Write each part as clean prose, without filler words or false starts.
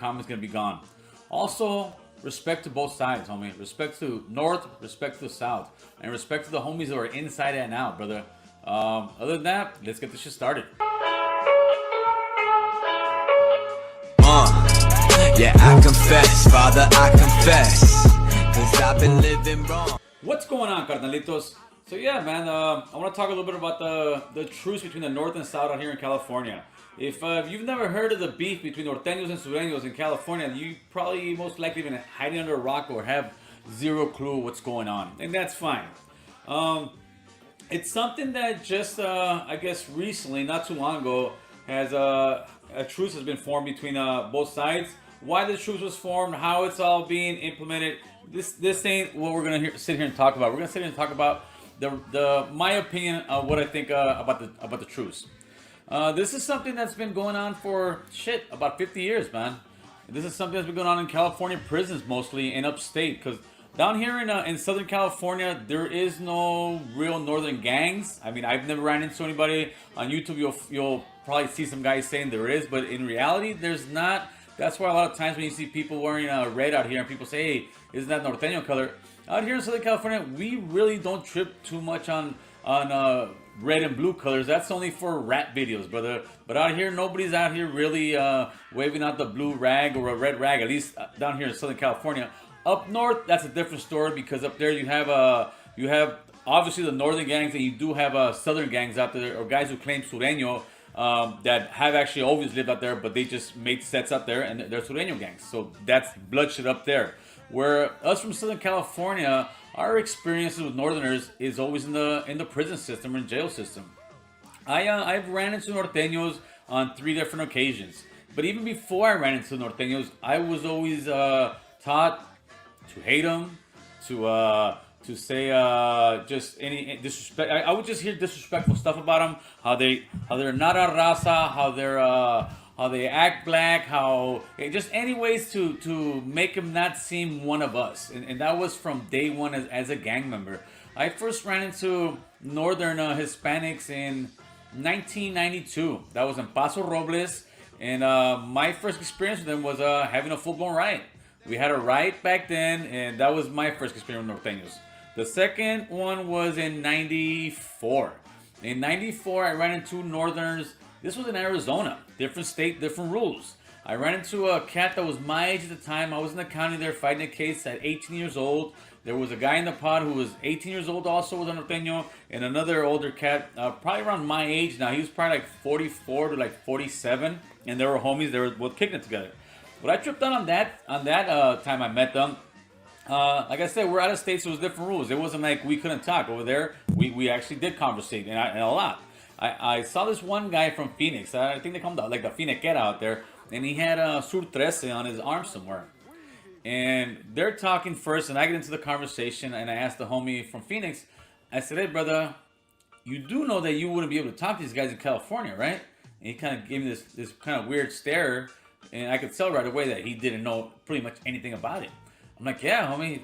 comments gonna be gone. Also, respect to both sides, homie. Respect to North, respect to the South, and respect to the homies who are inside and out, brother. Other than that, let's get this shit started. Yeah, I confess, Father, I confess, cause I've been living wrong. What's going on, carnalitos? So yeah, man, I want to talk a little bit about the truce between the North and South out here in California. If you've never heard of the beef between Nortenos and Sureños in California, you probably most likely been hiding under a rock or have zero clue what's going on, and that's fine. It's something that just, I guess, recently, not too long ago, has a truce has been formed between both sides. Why the truce was formed, how it's all being implemented. This ain't what we're gonna sit here and talk about. We're gonna sit here and talk about my opinion of what I think about the truce. This is something that's been going on for about 50 years, man. This is something that's been going on in California prisons mostly, and upstate, because down here in Southern California, there is no real northern gangs. I mean, I've never ran into anybody. On YouTube, you'll probably see some guys saying there is, but in reality, there's not. That's why a lot of times when you see people wearing red out here and people say, hey, isn't that Norteño color? Out here in Southern California, we really don't trip too much on red and blue colors. That's only for rap videos, brother. But out here, nobody's out here really waving out the blue rag or a red rag, at least down here in Southern California. Up north, that's a different story, because up there you have obviously the northern gangs, and you do have southern gangs out there, or guys who claim Sureño, that have actually always lived out there, but they just made sets up there, and they're Sureño gangs. So that's bloodshed up there. Where us from Southern California, our experiences with Northerners is always in the prison system or in jail system. I've ran into Norteños on 3 different occasions, but even before I ran into Norteños, I was always taught to hate them, to say just any disrespect. I would just hear disrespectful stuff about them. How they're not a raza. How they act black. Just any ways to make them not seem one of us. And that was from day one as a gang member. I first ran into northern Hispanics in 1992. That was in Paso Robles, and my first experience with them was having a full-blown riot. We had a riot back then, and that was my first experience with Norteños. The second one was in 94. In 94, I ran into Northerners. This was in Arizona. Different state, different rules. I ran into a cat that was my age at the time. I was in the county there fighting a case at 18 years old. There was a guy in the pod who was 18 years old, also was a Norteño, and another older cat, probably around my age now. He was probably like 44 to like 47, and they were homies. They were both kicking it together. What I tripped out on that time I met them, like I said, we're out of state, so it was different rules. It wasn't like we couldn't talk. Over there, we actually did conversate, and a lot. I saw this one guy from Phoenix. I think they call him like the Finequera out there, and he had a Sur 13 on his arm somewhere. And they're talking first, and I get into the conversation, and I asked the homie from Phoenix, I said, hey, brother, you do know that you wouldn't be able to talk to these guys in California, right? And he kind of gave me this kind of weird stare, and I could tell right away that he didn't know pretty much anything about it. I'm like, yeah, homie,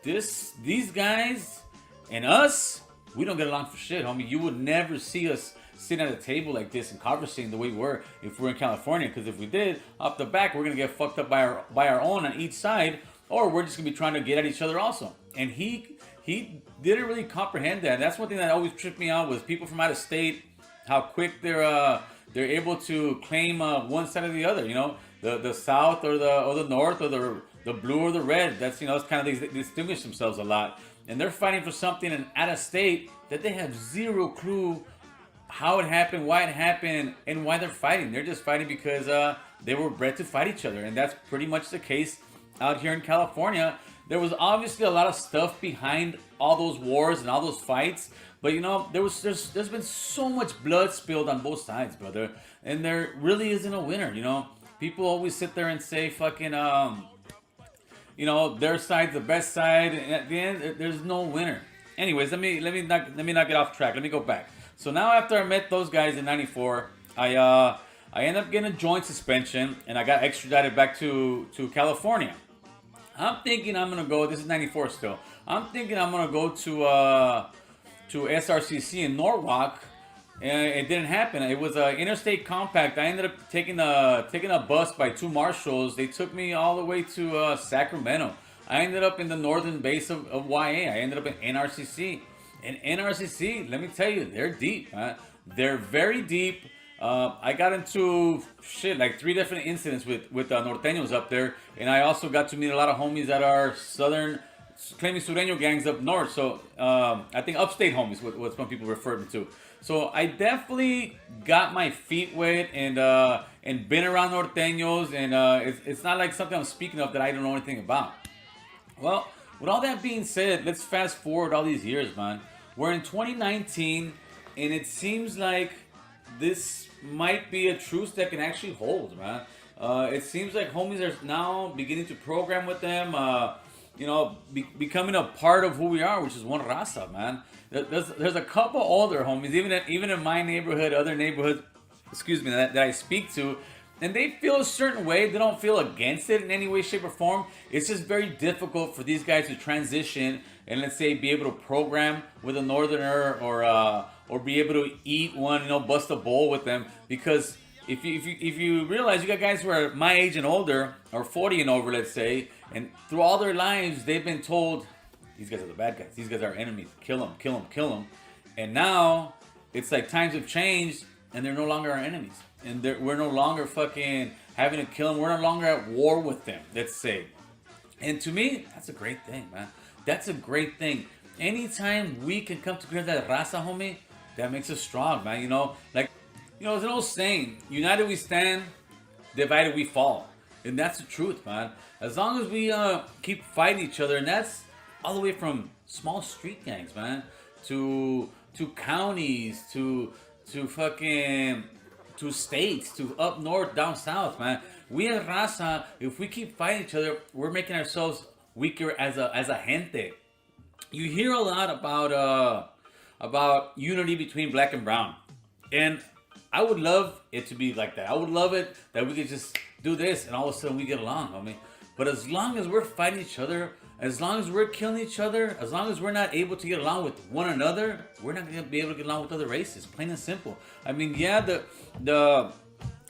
these guys and us, we don't get along for shit, homie. You would never see us sitting at a table like this and conversing the way we were if we were in California. Because if we did, off the back, we're gonna get fucked up by our own on each side, or we're just gonna be trying to get at each other also. And he didn't really comprehend that. And that's one thing that always tripped me out was people from out of state, how quick they're able to claim one side or the other. You know, the South or the North or the blue or the red. That's it's kind of they distinguish themselves a lot. And they're fighting for something in out of state that they have zero clue how it happened, why it happened, and why they're fighting. They're just fighting because they were bred to fight each other. And that's pretty much the case out here in California. There was obviously a lot of stuff behind all those wars and all those fights. But there's been so much blood spilled on both sides, brother. And there really isn't a winner, People always sit there and say fucking their side's the best side, and at the end, there's no winner. Anyways, let me not get off track. Let me go back. So now, after I met those guys in '94, I ended up getting a joint suspension, and I got extradited back to California. I'm thinking I'm gonna go. This is '94 still. I'm thinking I'm gonna go to SRCC in Norwalk It didn't happen. It was an interstate compact. I ended up taking a bus by two marshals. They took me all the way to Sacramento. I ended up in the northern base of YA. I ended up in NRCC. And NRCC, let me tell you, they're deep, man. They're very deep. I got into like three different incidents with Nortenos up there, and I also got to meet a lot of homies that are southern, claiming Sureño gangs up north. So I think upstate homies, what some people refer me to. So I definitely got my feet wet and been around Norteños, and it's not like something I'm speaking of that I don't know anything about. Well, with all that being said, let's fast forward all these years, man. We're in 2019, and it seems like this might be a truce that can actually hold, man. It seems like homies are now beginning to program with them, becoming a part of who we are, which is one raza, man. There's a couple older homies, even in my neighborhood, other neighborhoods, excuse me, that I speak to, and they feel a certain way. They don't feel against it in any way, shape, or form. It's just very difficult for these guys to transition and, let's say, be able to program with a northerner or be able to eat one, bust a bowl with them. Because if you realize you got guys who are my age and older, or 40 and over, let's say, and through all their lives they've been told these guys are the bad guys, these guys are enemies, kill them, kill them, kill them. And now it's like times have changed, and they're no longer our enemies, and we're no longer fucking having to kill them. We're no longer at war with them, let's say. And to me, that's a great thing, man. That's a great thing. Anytime we can come together, that raza, homie, that makes us strong, man. There's an old saying: united we stand, divided we fall. And that's the truth, man. As long as we keep fighting each other, and that's all the way from small street gangs, man, to counties, to states, to up north, down south, man. We as raza, if we keep fighting each other, we're making ourselves weaker as a gente. You hear a lot about unity between black and brown, and I would love it to be like that. I would love it that we could just do this and all of a sudden we get along, homie. But as long as we're fighting each other, as long as we're killing each other, as long as we're not able to get along with one another, we're not going to be able to get along with other races. Plain and simple. I mean, yeah, the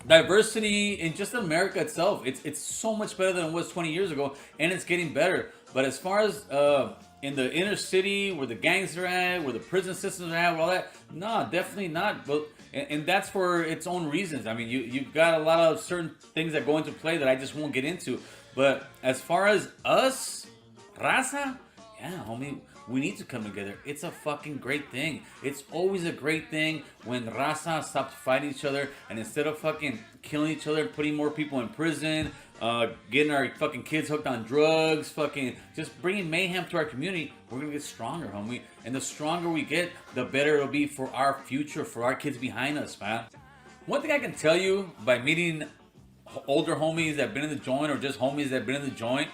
diversity in just America itself, it's so much better than it was 20 years ago, and it's getting better. But as far as in the inner city, where the gangs are at, where the prison systems are at, all that, no, definitely not. But and that's for its own reasons. I mean, you've got a lot of certain things that go into play that I just won't get into. But as far as us, raza, yeah, homie, we need to come together. It's a fucking great thing. It's always a great thing when raza stops fighting each other, and instead of fucking killing each other, putting more people in prison, getting our fucking kids hooked on drugs, fucking just bringing mayhem to our community, we're gonna get stronger, homie. And the stronger we get, the better it'll be for our future, for our kids behind us, man. One thing I can tell you by meeting older homies that have been in the joint, or just homies that have been in the joint,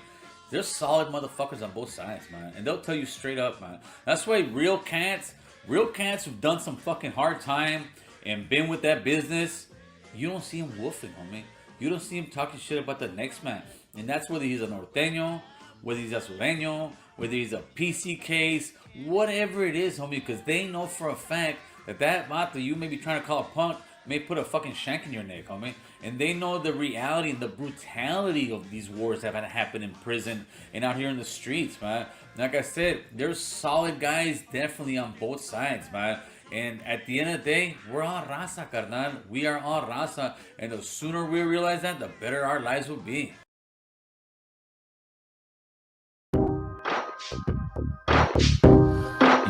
they're solid motherfuckers on both sides, man. And they'll tell you straight up, man. That's why real cats who've done some fucking hard time and been with that business, you don't see them woofing, homie. You don't see him talking shit about the next man. And that's whether he's a norteño, whether he's a sureño, whether he's a PC case, whatever it is, homie. Because they know for a fact that vato you may be trying to call a punk may put a fucking shank in your neck, homie. And they know the reality and the brutality of these wars that have happened in prison and out here in the streets, man. Like I said, there's solid guys definitely on both sides, man. And at the end of the day, we're all raza, carnal. We are all raza. And the sooner we realize that, the better our lives will be.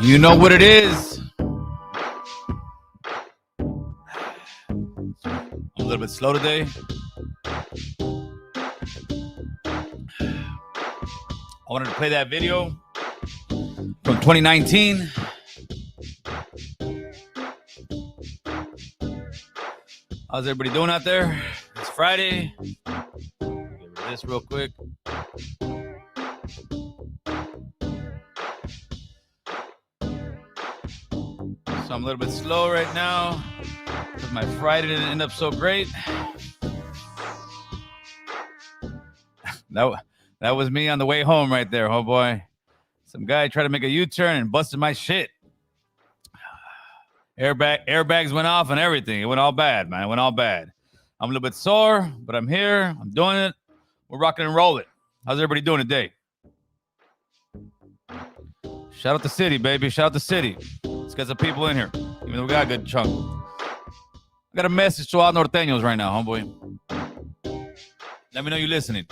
You know what it is. A little bit slow today. I wanted to play that video from 2019. How's everybody doing out there? It's Friday. Get rid of this real quick. So I'm a little bit slow right now because my Friday didn't end up so great. That was me on the way home right there, oh boy. Some guy tried to make a U-turn and busted my shit. Airbags went off and everything. It went all bad, man. It went all bad. I'm a little bit sore, but I'm here. I'm doing it. We're rocking and rolling. How's everybody doing today? Shout out the city, baby. Shout out the city. Let's get some people in here. Even though we got a good chunk. I got a message to all Norteños right now, homeboy. Let me know you're listening.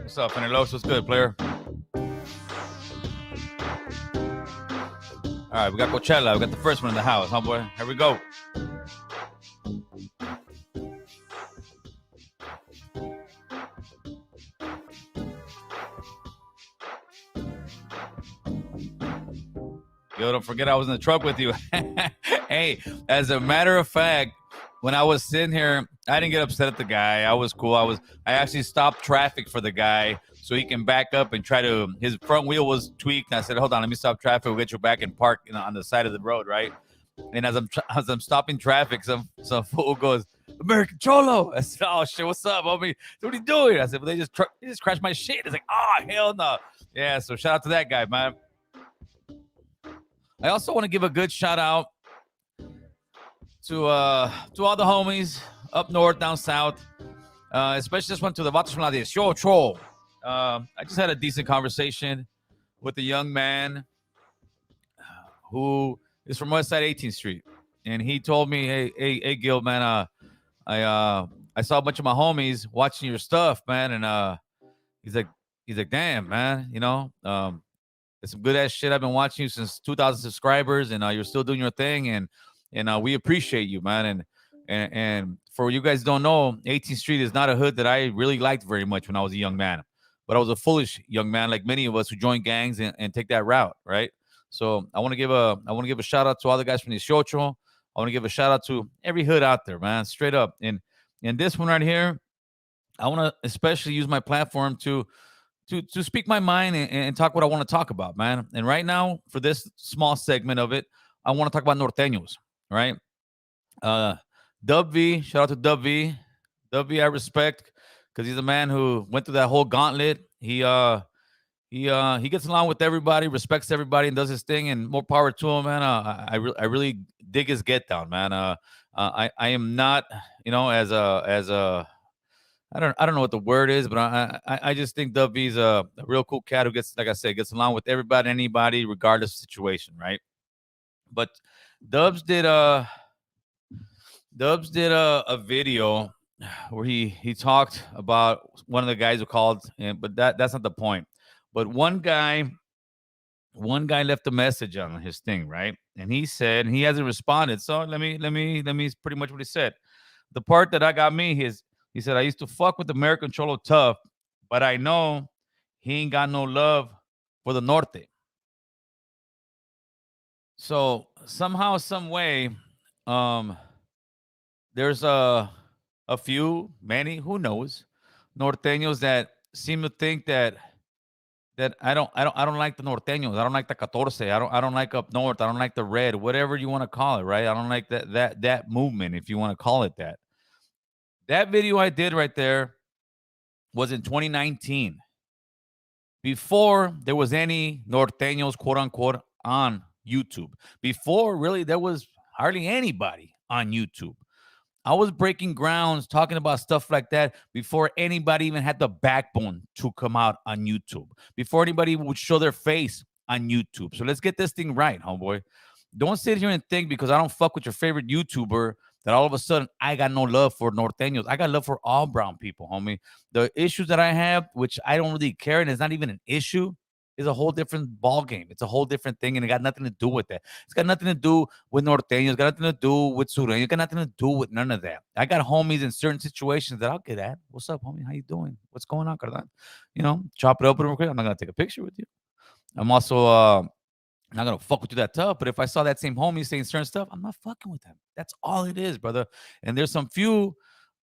What's up, Penelos? What's good, player? All right, we got Coachella. We got the first one in the house, homeboy. Here we go. Yo, don't forget I was in the truck with you. Hey, as a matter of fact, when I was sitting here, I didn't get upset at the guy. I was cool. I actually stopped traffic for the guy so he can back up and try to. His front wheel was tweaked. And I said, "Hold on, let me stop traffic. We'll get you back and park on the side of the road, right?" And as I'm stopping traffic, some fool goes, "American Cholo." I said, "Oh shit, what's up, homie? What are you doing?" I said, "Well, they just crashed my shit." It's like, "Oh hell no." Yeah, so shout out to that guy, man. I also want to give a good shout out to all the homies up north, down south, especially this one to the Vatos from la 18. I just had a decent conversation with a young man who is from West Side 18th Street, and he told me, "Hey, Gil, man, I saw a bunch of my homies watching your stuff, man, and he's like, damn, man, you know, it's some good ass shit. I've been watching you since 2,000 subscribers, and you're still doing your thing, and we appreciate you, man. And for you guys don't know, 18th Street is not a hood that I really liked very much when I was a young man, but I was a foolish young man, like many of us who join gangs and take that route, right? So I want to give a shout out to all the guys from the 18. I want to give a shout out to every hood out there, man, straight up. And this one right here, I want to especially use my platform to speak my mind and talk what I want to talk about, man. And right now, for this small segment of it, I want to talk about Norteños, right? Dub V, shout out to Dub V. Dub V, I respect because he's a man who went through that whole gauntlet. He gets along with everybody, respects everybody, and does his thing. And more power to him, man. I really dig his get down, man. I am not, you know, as a I don't know what the word is, but I just think Dub V's a real cool cat who gets, like I said, gets along with everybody, anybody, regardless of situation, right? But Dubs did a video where he talked about one of the guys who called, but that's not the point. But one guy left a message on his thing, right? And he said, and he hasn't responded. So let me pretty much what he said. The part that I got me is he said, "I used to fuck with American Cholo tough, but I know he ain't got no love for the Norte." So somehow, some way, there's a few, many, who knows, Norteños that seem to think that I don't like the Norteños. I don't like the 14. I don't like up north. I don't like the red, whatever you want to call it, right? I don't like that movement, if you want to call it that. That video I did right there was in 2019, before there was any Norteños, quote unquote, on YouTube. Before really there was hardly anybody on YouTube. I was breaking grounds, talking about stuff like that before anybody even had the backbone to come out on YouTube, before anybody would show their face on YouTube. So let's get this thing right, homeboy. Don't sit here and think because I don't fuck with your favorite YouTuber that all of a sudden I got no love for Norteños. I got love for all brown people, homie. The issues that I have, which I don't really care, and it's not even an issue, is a whole different ball game. It's a whole different thing, and it got nothing to do with that. It's got nothing to do with Norteños. It's got nothing to do with Sureños. It's got nothing to do with none of that. I got homies in certain situations that I'll get at. "What's up, homie? How you doing? What's going on, carnal?" You know, chop it up real quick. I'm not gonna take a picture with you. I'm also not gonna fuck with you that tough, but if I saw that same homie saying certain stuff, I'm not fucking with them. That's all it is, brother. And there's some few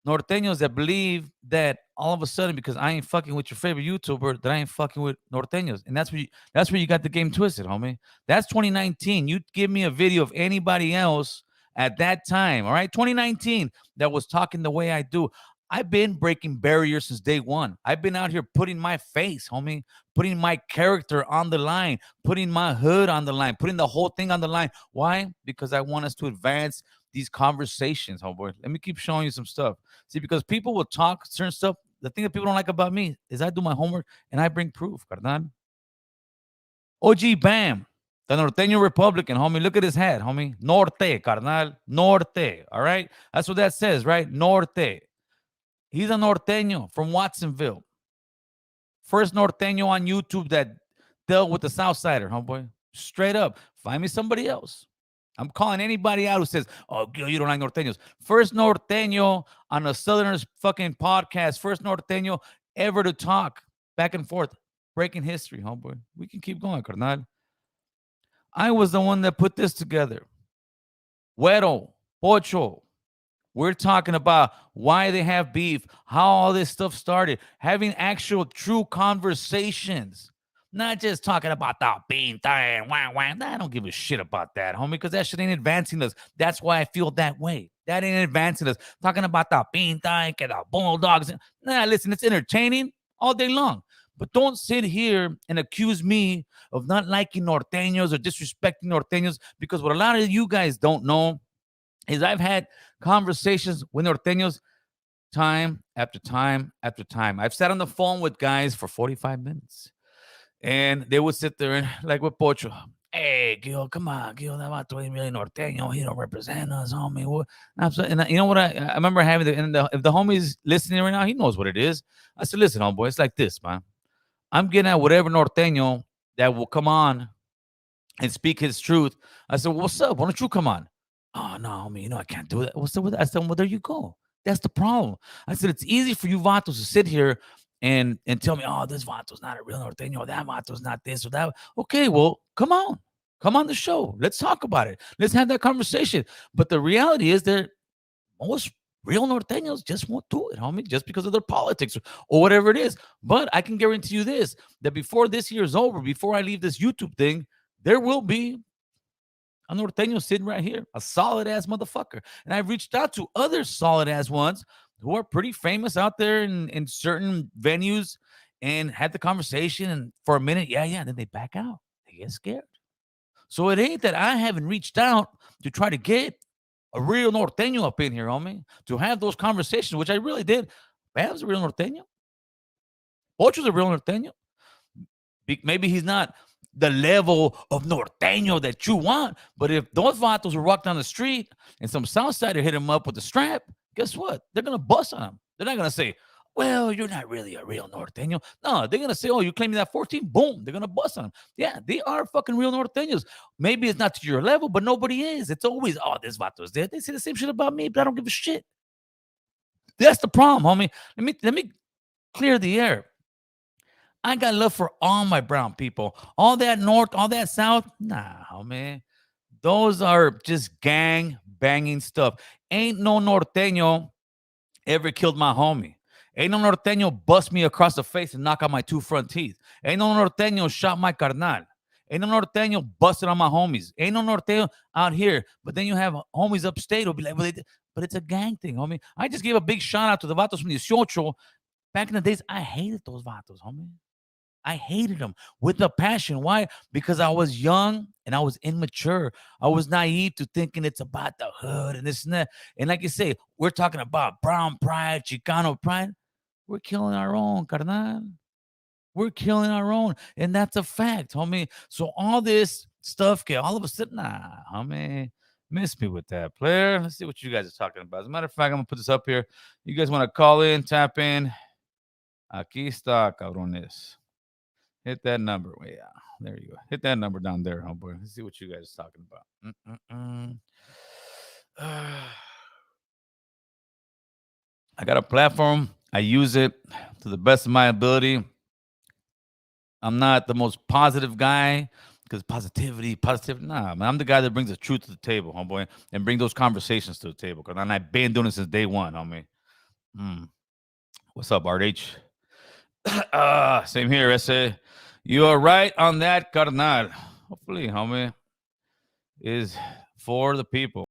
Norteños that believe that all of a sudden, because I ain't fucking with your favorite YouTuber, that I ain't fucking with Norteños. And that's where you got the game twisted, homie. That's 2019. You give me a video of anybody else at that time, all right, 2019, that was talking the way I do. I've been breaking barriers since day one. I've been out here putting my face, homie, putting my character on the line, putting my hood on the line, putting the whole thing on the line. Why? Because I want us to advance these conversations, homeboy. Let me keep showing you some stuff. See, because people will talk certain stuff. The thing that people don't like about me is I do my homework and I bring proof, carnal. OG Bam, the Norteño Republican, homie. Look at his hat, homie. Norte, carnal. Norte, all right? That's what that says, right? Norte. He's a norteño from Watsonville. First norteño on YouTube that dealt with the Southsider, homeboy. Straight up. Find me somebody else. I'm calling anybody out who says, oh, Gil, you don't like norteños. First norteño on a Southerners fucking podcast. First norteño ever to talk back and forth. Breaking history, homeboy. We can keep going, carnal. I was the one that put this together. Güero, Pocho, we're talking about why they have beef, how all this stuff started, having actual true conversations, not just talking about the pinta and wah. I don't give a shit about that, homie, because that shit ain't advancing us. That's why I feel that way. That ain't advancing us. Talking about the pinta and the bulldogs. Nah, listen, it's entertaining all day long. But don't sit here and accuse me of not liking norteños or disrespecting norteños, because what a lot of you guys don't know is I've had conversations with norteños time after time after time. I've sat on the phone with guys for 45 minutes, and they would sit there and, like with Pocho, hey, Gil, come on, Gil, that vato ain't really norteño. He don't represent us, homie. What? And you know what? I remember having if the homie's listening right now, he knows what it is. I said, listen, homeboy, it's like this, man. I'm getting at whatever norteño that will come on and speak his truth. I said, what's up? Why don't you come on? Oh, no, homie, you know I can't do that. What's up with that? I said, well, there you go. That's the problem. I said, it's easy for you vatos to sit here and tell me, oh, this vato's not a real norteño. That vato's not this or that. Okay, well, come on. Come on the show. Let's talk about it. Let's have that conversation. But the reality is that most real norteños just won't do it, homie, just because of their politics or whatever it is. But I can guarantee you this, that before this year is over, before I leave this YouTube thing, there will be a norteño sitting right here, a solid ass motherfucker. And I've reached out to other solid ass ones who are pretty famous out there in certain venues and had the conversation. And for a minute, yeah, then they back out. They get scared. So it ain't that I haven't reached out to try to get a real norteño up in here, homie, to have those conversations, which I really did. Bam's a real norteño. Ocho's a real norteño. Maybe he's not the level of norteño that you want, but if those vatos will walk down the street and some Southsider hit him up with a strap, guess what? They're going to bust on him. They're not going to say, well, you're not really a real norteño. No, they're going to say, oh, you claiming that 14? Boom. They're going to bust on him. Yeah, they are fucking real norteños. Maybe it's not to your level, but nobody is. It's always, oh, this vato's there. They say the same shit about me, but I don't give a shit. That's the problem, homie. Let me clear the air. I got love for all my brown people. All that north, all that south. Nah, homie. Those are just gang banging stuff. Ain't no norteño ever killed my homie. Ain't no norteño bust me across the face and knock out my 2 front teeth. Ain't no norteño shot my carnal. Ain't no norteño busted on my homies. Ain't no norteño out here. But then you have homies upstate who'll be like, but it's a gang thing, homie. I just gave a big shout out to the vatos from 18. Back in the days, I hated those vatos, homie. I hated them with a passion. Why? Because I was young and I was immature. I was naive to thinking it's about the hood and this and that. And like you say, we're talking about brown pride, Chicano pride. We're killing our own, carnal. We're killing our own. And that's a fact, homie. So all this stuff, all of a sudden, nah, homie. Miss me with that, player. Let's see what you guys are talking about. As a matter of fact, I'm going to put this up here. You guys want to call in, tap in. Aquí está, cabrones. Hit that number. Yeah, there you go. Hit that number down there, homeboy. Let's see what you guys are talking about. I got a platform. I use it to the best of my ability. I'm not the most positive guy because positivity. Nah, man, I'm the guy that brings the truth to the table, homeboy, and bring those conversations to the table. And I've been doing it since day one, homie. What's up, RH? Same here, S.A. You are right on that, carnal. Hopefully, homie, is for the people.